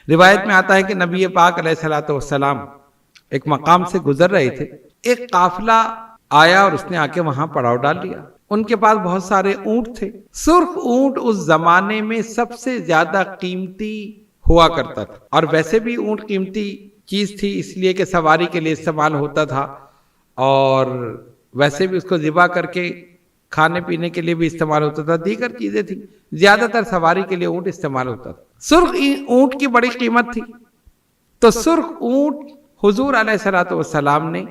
روایت میں آتا ہے کہ نبی پاک علیہ الصلوۃ والسلام ایک مقام سے گزر رہے تھے، ایک قافلہ آیا اور اس نے آ کے وہاں پڑاؤ ڈال لیا۔ ان کے پاس بہت سارے اونٹ تھے۔ سرخ اونٹ اس زمانے میں سب سے زیادہ قیمتی ہوا کرتا تھا، اور ویسے بھی اونٹ قیمتی چیز تھی اس لیے کہ سواری کے لیے استعمال ہوتا تھا، اور ویسے بھی اس کو ذبح کر کے کھانے پینے کے لیے بھی استعمال ہوتا تھا، دیگر چیزیں تھیں، زیادہ تر سواری کے لیے اونٹ استعمال ہوتا تھا۔ سرخ اونٹ کی بڑی قیمت تھی، تو سرخ اونٹ حضور علیہ الصلوۃ والسلام نے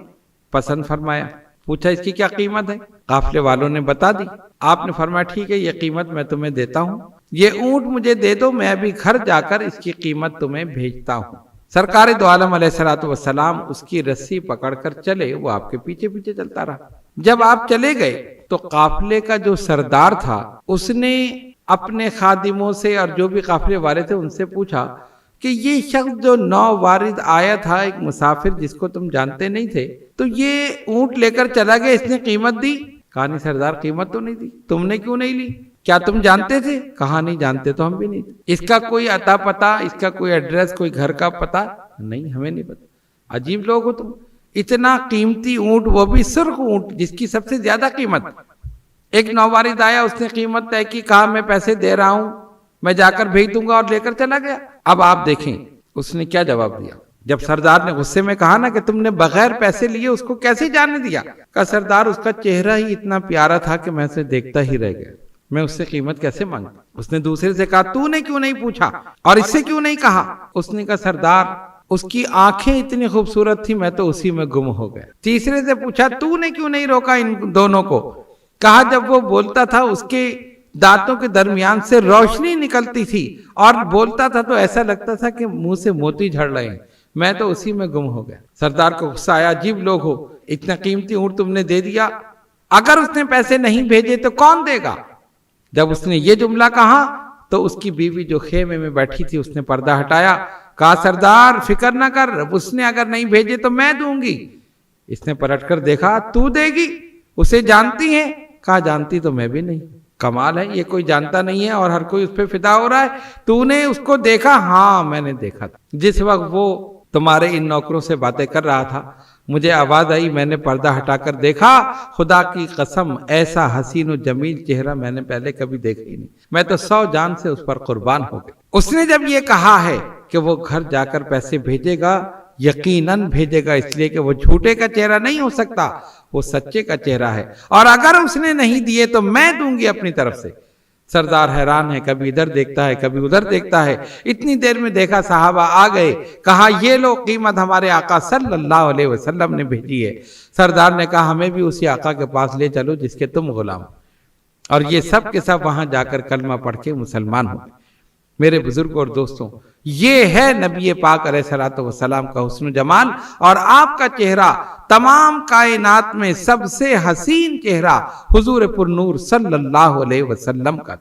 پسند فرمایا۔ پوچھا اس کی کیا قیمت ہے؟ قافلے والوں نے بتا دی۔ آپ نے فرمایا ٹھیک ہے، یہ قیمت میں تمہیں دیتا ہوں، یہ اونٹ مجھے دے دو، میں ابھی گھر جا کر اس کی قیمت تمہیں بھیجتا ہوں۔ سرکار دو عالم علیہ الصلوۃ والسلام اس کی رسی پکڑ کر چلے، وہ آپ کے پیچھے پیچھے چلتا رہا۔ جب آپ چلے گئے تو قافلے کا جو سردار تھا اس نے اپنے خادموں سے اور جو بھی قافلے والے تھے ان سے پوچھا کہ یہ شخص جو نو وارد آیا تھا، ایک مسافر جس کو تم جانتے نہیں تھے، تو یہ اونٹ لے کر چلا گیا، اس نے قیمت دی؟ کہا نہیں سردار، قیمت تو نہیں دی۔ تم نے کیوں نہیں لی؟ کیا تم جانتے تھے؟ کہا نہیں جانتے تو ہم بھی نہیں تھے۔ اس کا کوئی عطا پتہ، اس کا کوئی ایڈریس، کوئی گھر کا پتہ نہیں، ہمیں نہیں پتہ۔ عجیب لوگ ہو تم، اتنا قیمتی اونٹ، وہ بھی سرخ اونٹ جس کی سب سے زیادہ قیمت۔ ایک نووارد آیا، اس نے قیمت طے کی، کہا میں پیسے دے رہا ہوں، میں جا کر بھیج دوں گا، اور لے کر چلا گیا۔ اب آپ دیکھیں اس نے کیا جواب دیا۔ جب سردار نے غصے میں کہا نا کہ تم نے بغیر پیسے لیے اس کو کیسے جانے دیا؟ کہا سردار اس کا چہرہ ہی اتنا پیارا تھا کہ میں اسے دیکھتا ہی رہ گیا، میں اس سے قیمت کیسے مانگتا؟ اس نے دوسرے سے کہا تو نے کیوں نہیں پوچھا اور اس سے کیوں نہیں کہا؟ اس نے کہا سردار اس کی آنکھیں اتنی خوبصورت تھی، میں تو اسی میں گم ہو گیا۔ تیسرے سے پوچھا تو نے کیوں نہیں روکا ان دونوں کو؟ کہا جب وہ بولتا تھا اس کے دانتوں کے درمیان سے روشنی نکلتی تھی، اور بولتا تھا تو ایسا لگتا تھا کہ منہ سے موتی جھڑ رہے ہیں، میں تو اسی میں گم ہو گیا۔ سردار کو غصہ آیا، عجیب لوگ ہو، اتنا قیمتی اونٹ تم نے دے دیا، اگر اس نے پیسے نہیں بھیجے تو کون دے گا؟ جب اس نے یہ جملہ کہا تو اس کی بیوی جو خیمے میں بیٹھی تھی اس نے پردہ ہٹایا، کہا سردار فکر نہ کر، اس نے اگر نہیں بھیجے تو میں دوں گی۔ اس نے پلٹ کر دیکھا، تو دے گی؟ اسے جانتی ہے؟ کہا جانتی تو میں بھی نہیں۔ کمال ہے، یہ کوئی جانتا نہیں ہے اور ہر کوئی اس پہ فدا ہو رہا ہے۔ تو نے اس کو دیکھا؟ ہاں میں نے دیکھا تھا، جس وقت وہ تمہارے ان نوکروں سے باتیں کر رہا تھا مجھے آواز آئی، میں نے پردہ ہٹا کر دیکھا، خدا کی قسم ایسا حسین و جمیل چہرہ میں نے پہلے کبھی دیکھا ہی نہیں، میں تو 100 جان سے اس پر قربان ہو گیا۔ اس نے جب یہ کہا ہے کہ وہ گھر جا کر پیسے بھیجے گا، یقیناً بھیجے گا، اس لیے کہ وہ جھوٹے کا چہرہ نہیں ہو سکتا، وہ سچے کا چہرہ ہے، اور اگر اس نے نہیں دیے تو میں دوں گی اپنی طرف سے۔ سردار حیران ہے، کبھی ادھر دیکھتا ہے کبھی ادھر دیکھتا ہے۔ اتنی دیر میں دیکھا صحابہ آ گئے، کہا یہ لو قیمت ہمارے آقا صلی اللہ علیہ وسلم نے بھیجی ہے۔ سردار نے کہا ہمیں بھی اسی آقا کے پاس لے چلو جس کے تم غلام، اور یہ سب کے سب وہاں جا کر کلمہ پڑھ کے مسلمان ہو گئے۔ میرے بزرگوں اور دوستوں، یہ ہے نبی پاک علیہ الصلوۃ والسلام کا حسن و جمال، اور آپ کا چہرہ تمام کائنات میں سب سے حسین چہرہ حضور پر نور صلی اللہ علیہ وسلم کا۔